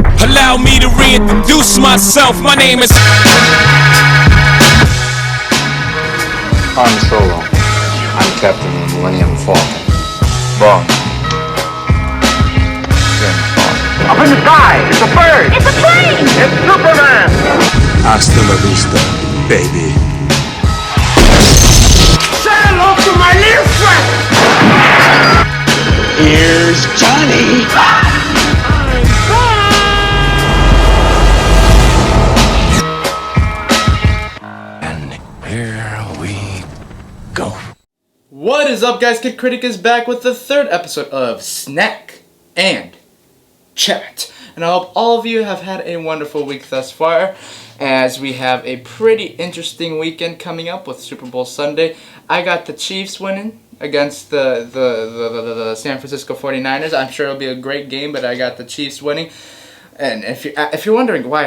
Allow me to reintroduce myself. My name is Han Solo. I'm Captain of the Millennium Falcon. Bond. James Bond. Up in the sky! It's a bird! It's a plane! It's Superman! Hasta la vista, baby. Say hello to my little friend! Here's Johnny. And here we go. What is up, guys? Kid Critic is back with the third episode of Snack and Chat. And I hope all of you have had a wonderful week thus far, as we have a pretty interesting weekend coming up with Super Bowl Sunday. I got the Chiefs winning against the San Francisco 49ers. I'm sure it'll be a great game, but I got the Chiefs winning. And if you're wondering why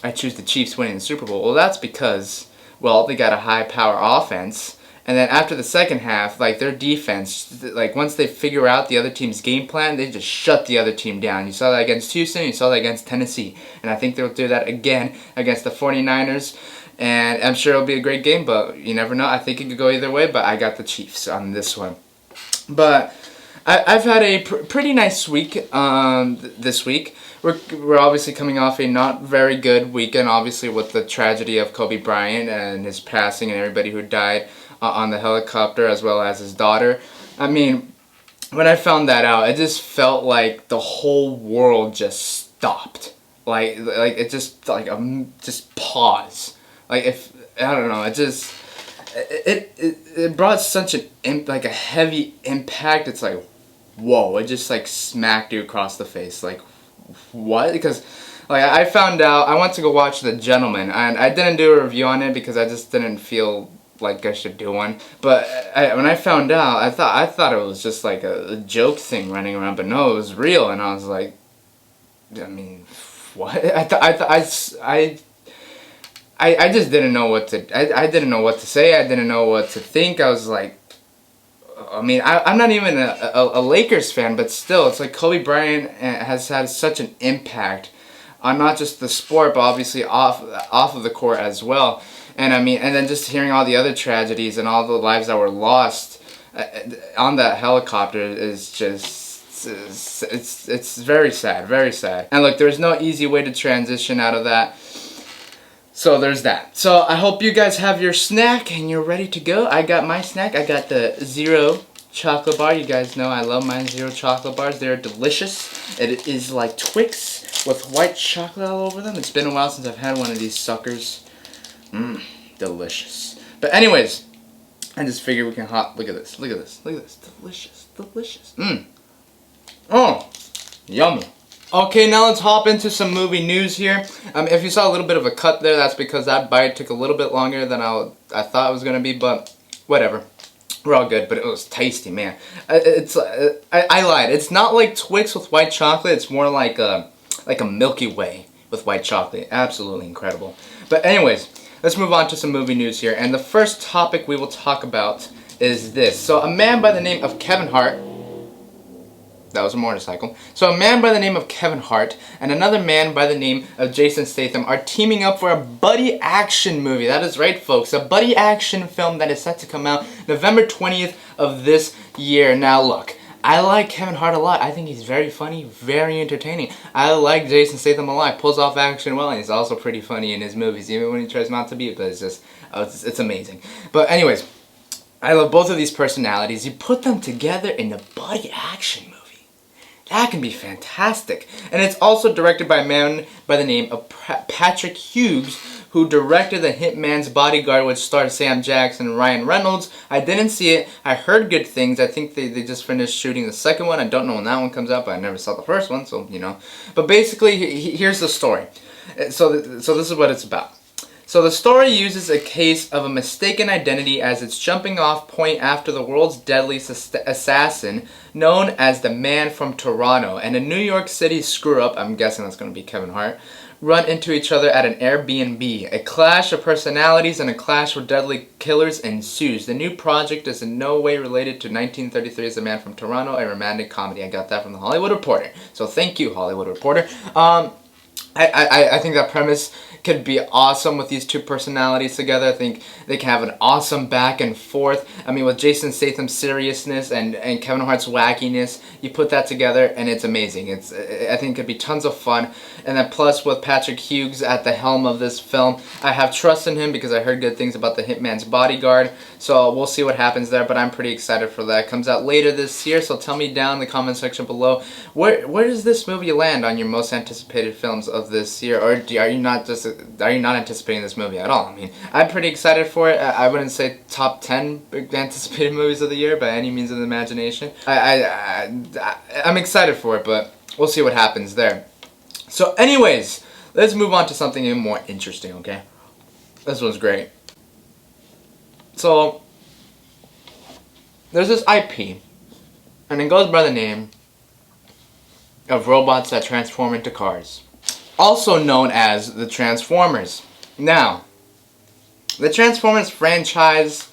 I choose the Chiefs winning the Super Bowl, well, that's because, well, they got a high-power offense. And then after the second half, like, their defense, like, once they figure out the other team's game plan, they just shut the other team down. You saw that against Houston, you saw that against Tennessee. And I think they'll do that again against the 49ers. And I'm sure it'll be a great game, but you never know. I think it could go either way, but I got the Chiefs on this one. But I've had a pretty nice week this week. We're obviously coming off a not very good weekend, obviously, with the tragedy of Kobe Bryant and his passing and everybody who died on the helicopter, as well as his daughter. I mean, when I found that out, it just felt like the whole world just stopped. Like it just, like, just pause. Like, if, I don't know, it just, it brought such a heavy impact. It's like, whoa, it just, like, smacked you across the face. Like, what? Because, like, I found out, I went to go watch The Gentleman, and I didn't do a review on it because I just didn't feel like I should do one. But when I found out, I thought it was just like a joke thing running around, but no, it was real. And I was like, I mean, what? I just didn't know what to. I didn't know what to say. I didn't know what to think. I was like, I mean, I'm not even a Lakers fan, but still, it's like Kobe Bryant has had such an impact on not just the sport, but obviously off of the court as well. And I mean, and then just hearing all the other tragedies and all the lives that were lost on that helicopter is just, it's very sad, very sad. And look, there's no easy way to transition out of that. So there's that. So I hope you guys have your snack and you're ready to go. I got my snack. I got the Zero chocolate bar. You guys know I love my Zero chocolate bars. They're delicious. It is like Twix with white chocolate all over them. It's been a while since I've had one of these suckers. Delicious. But anyways, I just figured we can look at this. Look at this. Look at this. Delicious. Delicious. Oh, yummy. Okay, now let's hop into some movie news here. If you saw a little bit of a cut there, that's because that bite took a little bit longer than I thought it was going to be, but whatever. We're all good, but it was tasty, man. I lied. It's not like Twix with white chocolate. It's more like a Milky Way with white chocolate. Absolutely incredible. But anyways, let's move on to some movie news here. And the first topic we will talk about is this. So a man by the name of Kevin Hart. That was a motorcycle. So a man by the name of Kevin Hart and another man by the name of Jason Statham are teaming up for a buddy action movie. That is right, folks. A buddy action film that is set to come out November 20th of this year. Now look, I like Kevin Hart a lot. I think he's very funny, very entertaining. I like Jason Statham a lot. Pulls off action well, and he's also pretty funny in his movies, even when he tries not to be. But it's just, it's amazing. But anyways, I love both of these personalities. You put them together in a buddy action movie. That can be fantastic. And it's also directed by a man by the name of Patrick Hughes, who directed The Hitman's Bodyguard, which starred Sam Jackson and Ryan Reynolds. I didn't see it. I heard good things. I think they just finished shooting the second one. I don't know when that one comes out, but I never saw the first one, so, you know. But basically, here's the story. So this is what it's about. So the story uses a case of a mistaken identity as its jumping off point after the world's deadliest assassin, known as the Man from Toronto, and a New York City screw-up, I'm guessing that's going to be Kevin Hart, run into each other at an Airbnb. A clash of personalities and a clash with deadly killers ensues. The new project is in no way related to 1933's The Man from Toronto, a romantic comedy. I got that from the Hollywood Reporter. So thank you, Hollywood Reporter. I think that premise could be awesome with these two personalities together. I think they can have an awesome back and forth. I mean, with Jason Statham's seriousness and Kevin Hart's wackiness, you put that together and it's amazing. I think it could be tons of fun. And then plus with Patrick Hughes at the helm of this film, I have trust in him because I heard good things about The Hitman's Bodyguard. So we'll see what happens there, but I'm pretty excited for that. It comes out later this year, so tell me down in the comment section below, where does this movie land on your most anticipated films of this year? Or are you not anticipating this movie at all? I mean, I'm pretty excited for it. I wouldn't say top 10 anticipated movies of the year by any means of the imagination. I'm excited for it, but we'll see what happens there. So anyways, let's move on to something even more interesting, okay? This one's great. So, there's this IP, and it goes by the name of robots that transform into cars, also known as the Transformers. Now, the Transformers franchise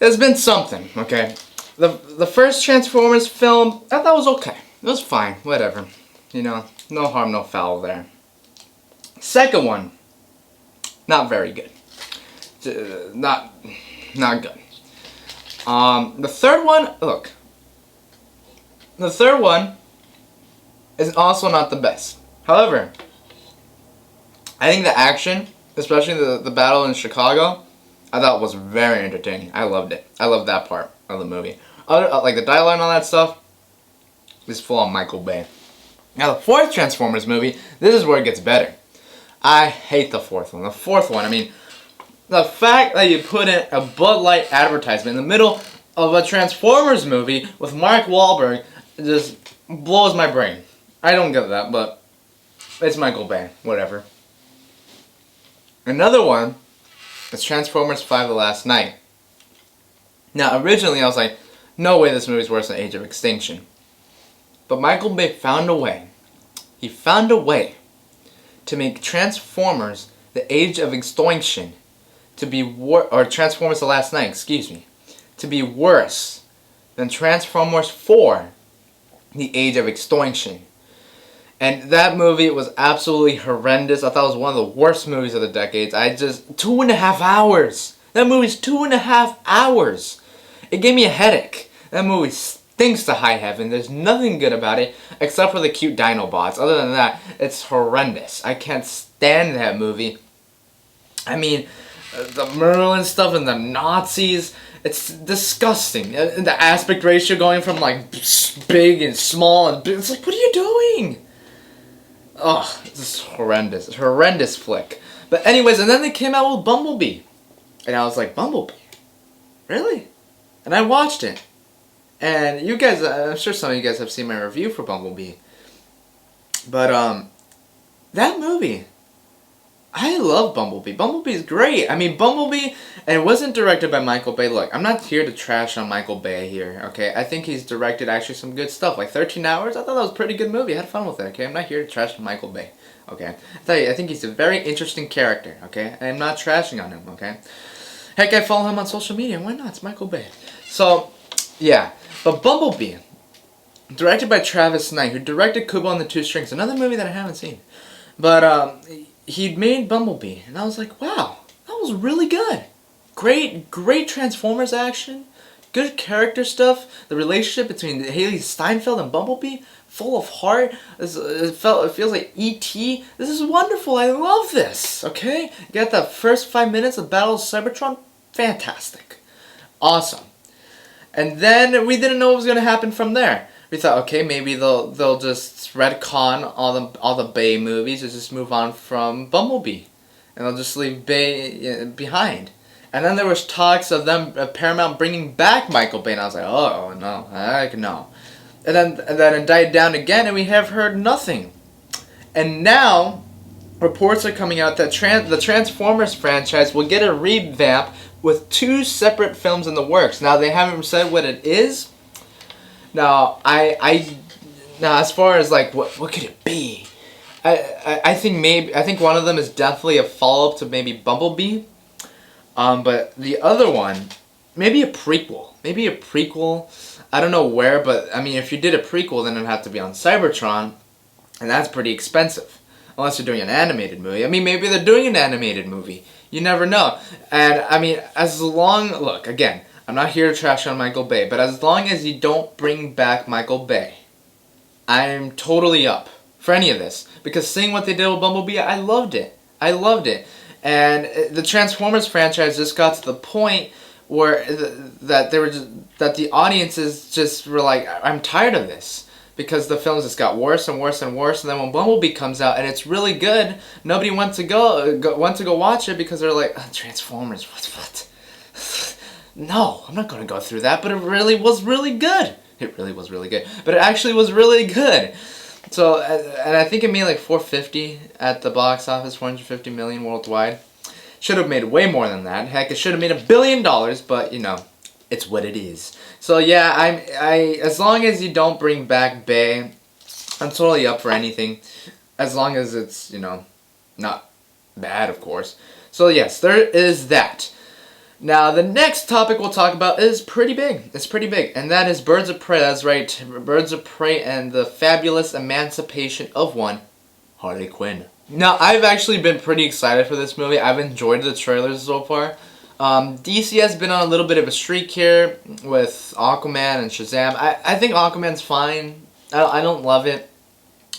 has been something, okay? The first Transformers film, I thought was okay. It was fine, whatever. You know, no harm, no foul there. Second one, not very good. Not good. The third one, look. The third one is also not the best. However, I think the action, especially the battle in Chicago, I thought was very entertaining. I loved it. I loved that part of the movie. Like the dialogue and all that stuff, is full on Michael Bay. Now the fourth Transformers movie, this is where it gets better. I hate the fourth one. The fourth one, I mean, the fact that you put in a Bud Light advertisement in the middle of a Transformers movie with Mark Wahlberg just blows my brain. I don't get that, but it's Michael Bay. Whatever. Another one is Transformers 5 The Last Night. Now, originally I was like, no way this movie's worse than Age of Extinction. But Michael Bay found a way. He found a way to make Transformers The Age of Extinction to be or Transformers The Last Night, excuse me, to be worse than Transformers 4 The Age of Extinction. And that movie was absolutely horrendous. I thought it was one of the worst movies of the decades. 2.5 hours. That movie's 2.5 hours. It gave me a headache. That movie stinks to high heaven. There's nothing good about it except for the cute Dinobots. Other than that, it's horrendous. I can't stand that movie. I mean, the Merlin stuff and the Nazis, it's disgusting. The aspect ratio going from like big and small and big, it's like, what are you doing? Oh, this is horrendous. It's a horrendous flick. But anyways, and then they came out with Bumblebee. And I was like, Bumblebee? Really? And I watched it. And you guys, I'm sure some of you guys have seen my review for Bumblebee. But, that movie, I love Bumblebee. Bumblebee's great. I mean, Bumblebee, and it wasn't directed by Michael Bay. Look, I'm not here to trash on Michael Bay here, okay? I think he's directed actually some good stuff. Like 13 Hours, I thought that was a pretty good movie. I had fun with it, okay? I'm not here to trash on Michael Bay, okay? I think he's a very interesting character, okay? I'm not trashing on him, okay? Heck, I follow him on social media. Why not? It's Michael Bay. So, yeah. But Bumblebee, directed by Travis Knight, who directed Kubo and the Two Strings, another movie that I haven't seen. But, he made Bumblebee, and I was like, wow, that was really good. Great Transformers action, good character stuff. The relationship between Haley Steinfeld and Bumblebee, full of heart. It feels like E.T. This is wonderful. I love this. Okay, you got the first 5 minutes of Battle of Cybertron, fantastic, awesome. And then we didn't know what was gonna happen from there. We thought, okay, maybe they'll just retcon all the Bay movies and just move on from Bumblebee, and they'll just leave Bay behind. And then there was talks of them Paramount bringing back Michael Bay, and I was like, oh no, heck no. And then it died down again, and we have heard nothing. And now reports are coming out that the Transformers franchise will get a revamp with 2 separate films in the works. Now they haven't said what it is. Now, now as far as like what could it be? I think one of them is definitely a follow-up to maybe Bumblebee. But the other one, maybe a prequel. Maybe a prequel. I don't know where, but I mean, if you did a prequel, then it'd have to be on Cybertron, and that's pretty expensive. Unless you're doing an animated movie. I mean, maybe they're doing an animated movie. You never know. And I mean, look, again, I'm not here to trash on Michael Bay, but as long as you don't bring back Michael Bay, I'm totally up for any of this. Because seeing what they did with Bumblebee, I loved it. I loved it. And the Transformers franchise just got to the point where that the audiences just were like, I'm tired of this. Because the films just got worse and worse and worse, and then when Bumblebee comes out and it's really good, nobody went to go watch it because they're like, Transformers, what? No, I'm not gonna go through that. But it really was really good. It really was really good. But it actually was really good. So, and I think it made like 450 at the box office, 450 million worldwide. Should have made way more than that. Heck, it should have made $1 billion, but you know, it's what it is. So yeah, as long as you don't bring back Bay, I'm totally up for anything. As long as it's, you know, not bad, of course. So yes, there is that. Now, the next topic we'll talk about is pretty big. It's pretty big, and that is Birds of Prey. That's right, Birds of Prey and the fabulous emancipation of one, Harley Quinn. Now, I've actually been pretty excited for this movie. I've enjoyed the trailers so far. DC has been on a little bit of a streak here with Aquaman and Shazam. I think Aquaman's fine. I don't love it.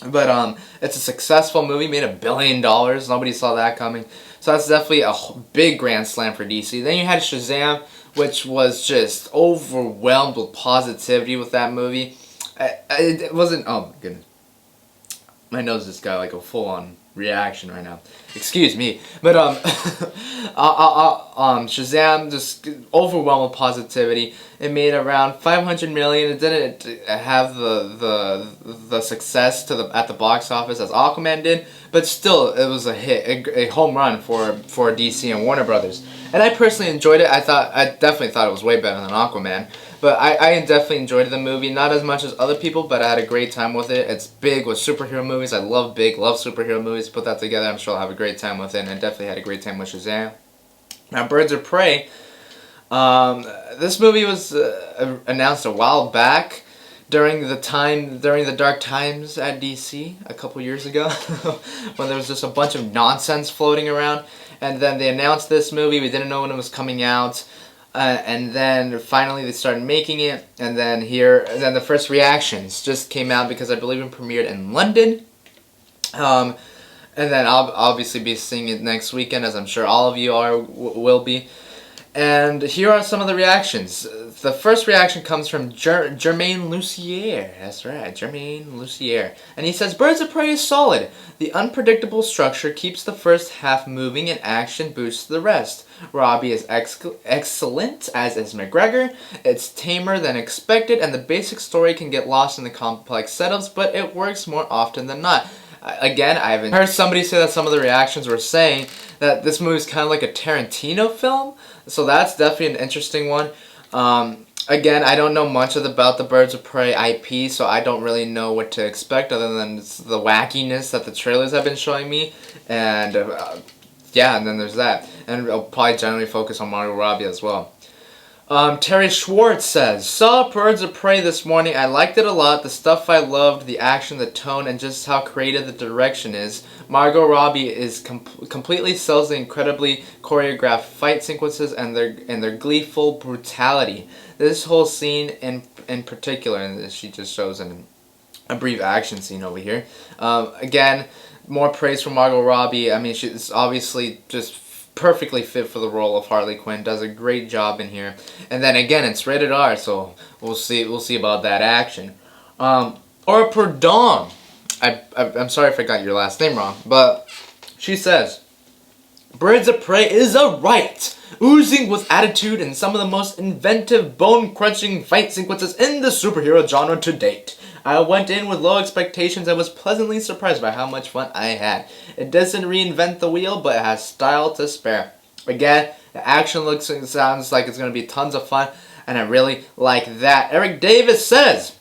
But it's a successful movie, made $1 billion. Nobody saw that coming. So that's definitely a big grand slam for DC. Then you had Shazam, which was just overwhelmed with positivity with that movie. It wasn't, oh my goodness. My nose just got like a full-on reaction right now. Excuse me. But Shazam just overwhelmed with positivity. It made around 500 million. It didn't have the success at the box office as Aquaman did, but still it was a hit, a home run for DC and Warner Brothers. And I personally enjoyed it. I definitely thought it was way better than Aquaman. But I definitely enjoyed the movie, not as much as other people, but I had a great time with it. It's big with superhero movies. I love superhero movies. Put that together, I'm sure I'll have a great time with it, and I definitely had a great time with Shazam. Now, Birds of Prey, this movie was announced a while back during the dark times at DC a couple years ago when there was just a bunch of nonsense floating around, and then they announced this movie. We didn't know when it was coming out. And then finally they started making it, and then the first reactions just came out because I believe it premiered in London. And then I'll obviously be seeing it next weekend, as I'm sure all of you will be. And here are some of the reactions. The first reaction comes from Germain Lucier. That's right, Germain Lucier. And he says, Birds of Prey is solid. The unpredictable structure keeps the first half moving and action boosts the rest. Robbie is excellent, as is McGregor. It's tamer than expected, and the basic story can get lost in the complex setups, but it works more often than not. Again, I haven't heard somebody say that some of the reactions were saying that this movie is kind of like a Tarantino film. So that's definitely an interesting one. Again, I don't know much about the Birds of Prey IP, so I don't really know what to expect other than the wackiness that the trailers have been showing me. And yeah, and then there's that. And I'll probably generally focus on Margot Robbie as well. Terry Schwartz says, saw Birds of Prey this morning. I liked it a lot. The stuff I loved, the action, the tone, and just how creative the direction is. Margot Robbie is completely sells the incredibly choreographed fight sequences and their gleeful brutality. This whole scene in particular, and she just shows a brief action scene over here. Again, more praise for Margot Robbie. I mean, she's obviously just perfectly fit for the role of Harley Quinn. Does a great job in here. And then again, it's rated R, so we'll see about that action. Or Perdon. I'm sorry if I got your last name wrong, but she says, Birds of Prey is a riot, oozing with attitude and some of the most inventive, bone-crunching fight sequences in the superhero genre to date. I went in with low expectations and was pleasantly surprised by how much fun I had. It doesn't reinvent the wheel, but it has style to spare. Again, the action looks and sounds like it's going to be tons of fun, and I really like that. Eric Davis says,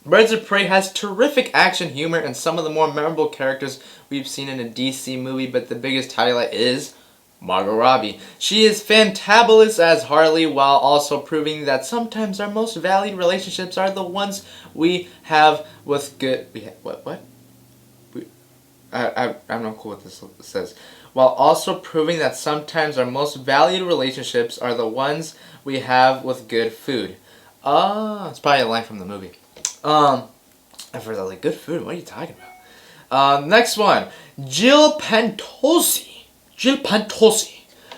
Birds of Prey has terrific action, humor, and some of the more memorable characters we've seen in a DC movie, but the biggest highlight is Margot Robbie. She is fantabulous as Harley, while also proving that sometimes our most valued relationships are the ones we have with good... I'm not cool with this says. While also proving that sometimes our most valued relationships are the ones we have with good food. It's probably a line from the movie. I've heard that, like, good food, what are you talking about? Next one. Jill Pantozzi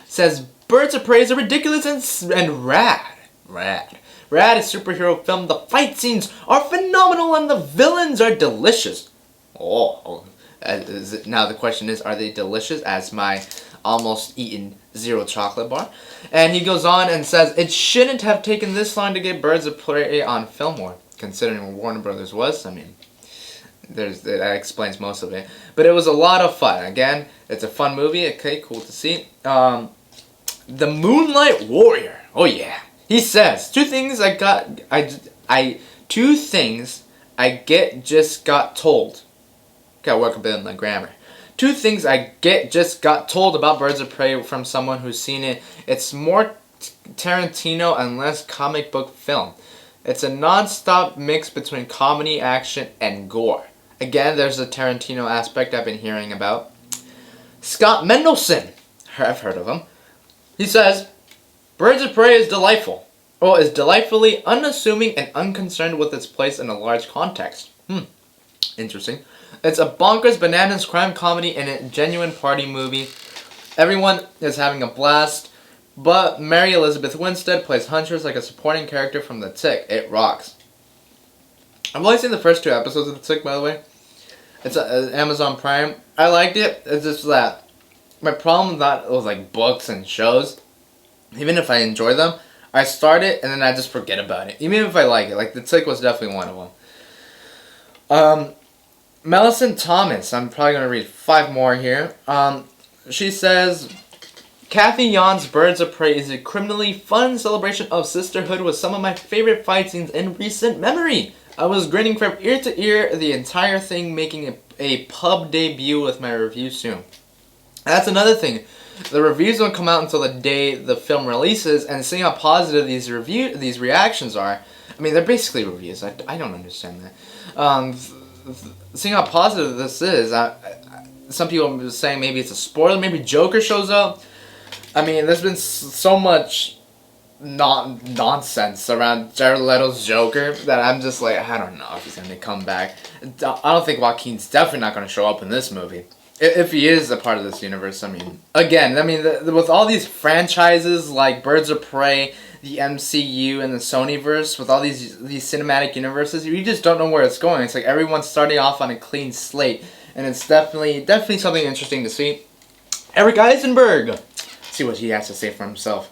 says, Birds of Prey is ridiculous and rad. Rad is superhero film. The fight scenes are phenomenal and the villains are delicious. Now the question is, are they delicious? As my almost eaten zero chocolate bar. And he goes on and says, it shouldn't have taken this long to get Birds of Prey on Fillmore, considering what Warner Brothers was. I mean, that explains most of it. But it was a lot of fun. Again, it's a fun movie. Okay, cool to see. The Moonlight Warrior. Oh yeah. He says, two things I just got told. Gotta work a bit on my grammar. Two things I just got told about Birds of Prey from someone who's seen it. It's more Tarantino and less comic book film. It's a non-stop mix between comedy, action, and gore. Again, there's the Tarantino aspect I've been hearing about. Scott Mendelson, I've heard of him. He says, Birds of Prey is delightful. Well, is delightfully unassuming and unconcerned with its place in a large context. Interesting. It's a bonkers bananas crime comedy and a genuine party movie. Everyone is having a blast, but Mary Elizabeth Winstead plays Huntress like a supporting character from The Tick. It rocks. I've only seen the first 2 episodes of The Tick, by the way. It's Amazon Prime. I liked it. It's just that my problem with that was like books and shows. Even if I enjoy them, I start it and then I just forget about it. Even if I like it. Like The Tick was definitely one of them. Millicent Thomas. I'm probably going to read 5 more here. She says, Kathy Yon's Birds of Prey is a criminally fun celebration of sisterhood with some of my favorite fight scenes in recent memory. I was grinning from ear to ear, the entire thing making a pub debut with my review soon. That's another thing. The reviews don't come out until the day the film releases, and seeing how positive these reactions are, I mean, they're basically reviews. I don't understand that. Seeing how positive this is, some people are saying maybe it's a spoiler, maybe Joker shows up. I mean, there's been so much nonsense around Jared Leto's Joker that I'm just like, I don't know if he's going to come back. I don't think Joaquin's definitely not going to show up in this movie. If he is a part of this universe, I mean, again, with all these franchises like Birds of Prey, the MCU, and the Sonyverse, with all these cinematic universes, you just don't know where it's going. It's like everyone's starting off on a clean slate, and it's definitely something interesting to see. Eric Eisenberg, let's see what he has to say for himself.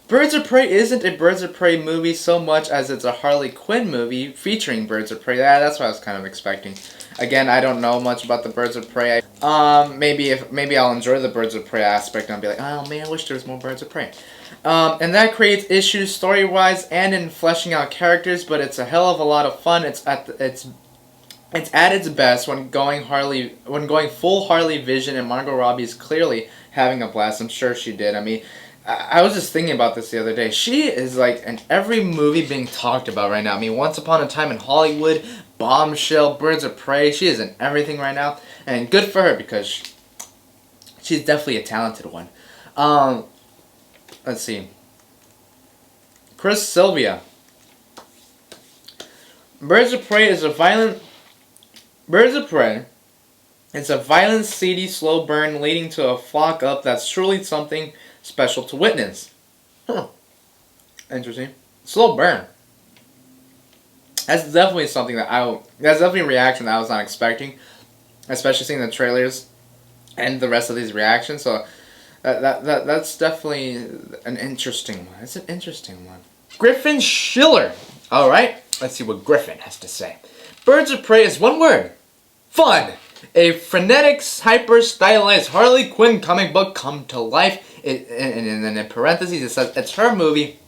Birds of Prey isn't a Birds of Prey movie so much as it's a Harley Quinn movie featuring Birds of Prey. Yeah, that's what I was kind of expecting. Again, I don't know much about the Birds of Prey. Maybe I'll enjoy the Birds of Prey aspect and I'll be like, oh man, I wish there was more Birds of Prey. And that creates issues story-wise and in fleshing out characters, but it's a hell of a lot of fun. It's at its best when going full Harley vision, and Margot Robbie is clearly having a blast. I'm sure she did. I mean, I was just thinking about this the other day. She is like in every movie being talked about right now. I mean, Once Upon a Time in Hollywood, Bombshell, Birds of Prey. She is in everything right now, and good for her because she's definitely a talented one. Let's see. Chris Sylvia. Birds of Prey. It's a violent, seedy, slow burn leading to a fuck up that's truly something special to witness. Interesting. Slow burn. That's definitely something that's definitely a reaction that I was not expecting, especially seeing the trailers and the rest of these reactions. So that's definitely an interesting one. It's an interesting one. Griffin Schiller. All right, let's see what Griffin has to say. Birds of Prey is one word: fun. A frenetic, hyper-stylized Harley Quinn comic book come to life. And then in parentheses it says it's her movie.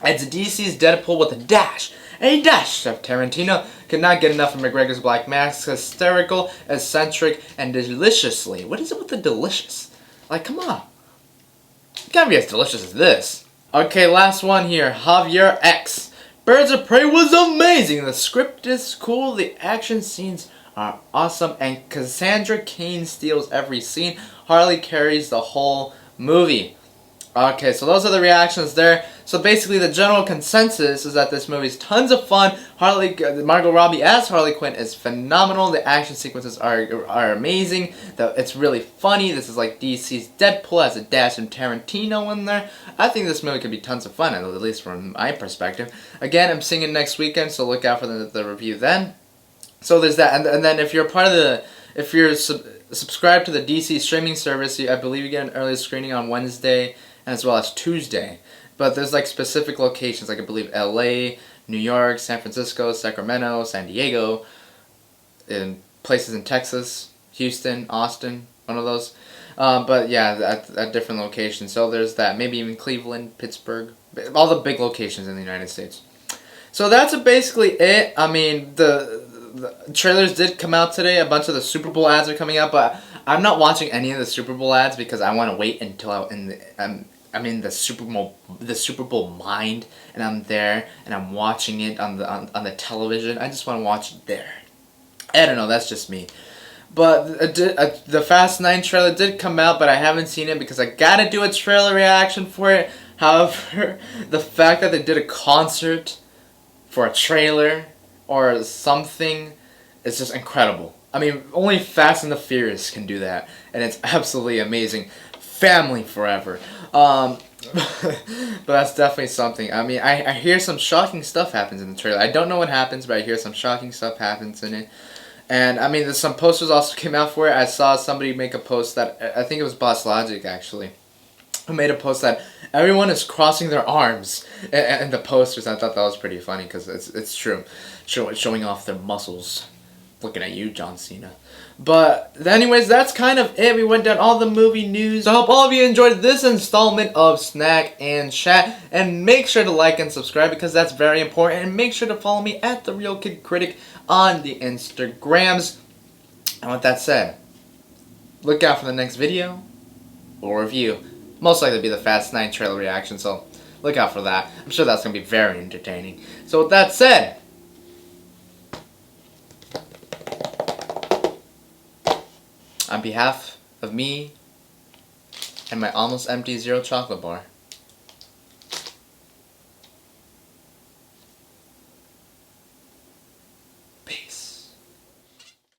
It's DC's Deadpool with a dash. a dash of Tarantino. Could not get enough of McGregor's Black Mask. Hysterical, eccentric, and deliciously. What is it with the delicious? Like, come on. It can't be as delicious as this. Okay, last one here. Javier X. Birds of Prey was amazing. The script is cool. The action scenes are awesome. And Cassandra Cain steals every scene. Harley carries the whole movie. Okay, so those are the reactions there. So basically the general consensus is that this movie is tons of fun. Margot Robbie as Harley Quinn is phenomenal. The action sequences are amazing. It's really funny. This is like DC's Deadpool, has a dash of Tarantino in there. I think this movie could be tons of fun, at least from my perspective. Again, I'm seeing it next weekend, so look out for the review then. So there's that, and then if you're part of if you're subscribed to the DC streaming service, I believe you get an early screening on Wednesday as well as Tuesday. But there's like specific locations, like I believe LA, New York, San Francisco, Sacramento, San Diego, in places in Texas, Houston, Austin, one of those. But yeah, at different locations. So there's that. Maybe even Cleveland, Pittsburgh, all the big locations in the United States. So that's basically it. I mean, the trailers did come out today. A bunch of the Super Bowl ads are coming out, but I'm not watching any of the Super Bowl ads because I want to wait until I'm in the Super Bowl mind, and I'm there and I'm watching it on the television. I just want to watch it there. I don't know. That's just me. But the Fast 9 trailer did come out, but I haven't seen it because I gotta do a trailer reaction for it. However, the fact that they did a concert for a trailer or something is just incredible. I mean, only Fast and the Furious can do that, and it's absolutely amazing. Family forever. But that's definitely something. I mean, I hear some shocking stuff happens in the trailer. I don't know what happens, but I hear some shocking stuff happens in it. And I mean, there's some posters also came out for it. I saw somebody make a post that, I think it was Boss Logic actually, who made a post that everyone is crossing their arms in the posters. I thought that was pretty funny because it's true. Showing off their muscles. Looking at you, John Cena. But anyways, that's kind of it. We went down all the movie news. So I hope all of you enjoyed this installment of Snack and Chat. And make sure to like and subscribe because that's very important. And make sure to follow me at The Real Kid Critic on the Instagrams. And with that said, look out for the next video or review. Most likely be the Fast 9 trailer reaction, so look out for that. I'm sure that's going to be very entertaining. So with that said, on behalf of me and my almost empty Zero chocolate bar,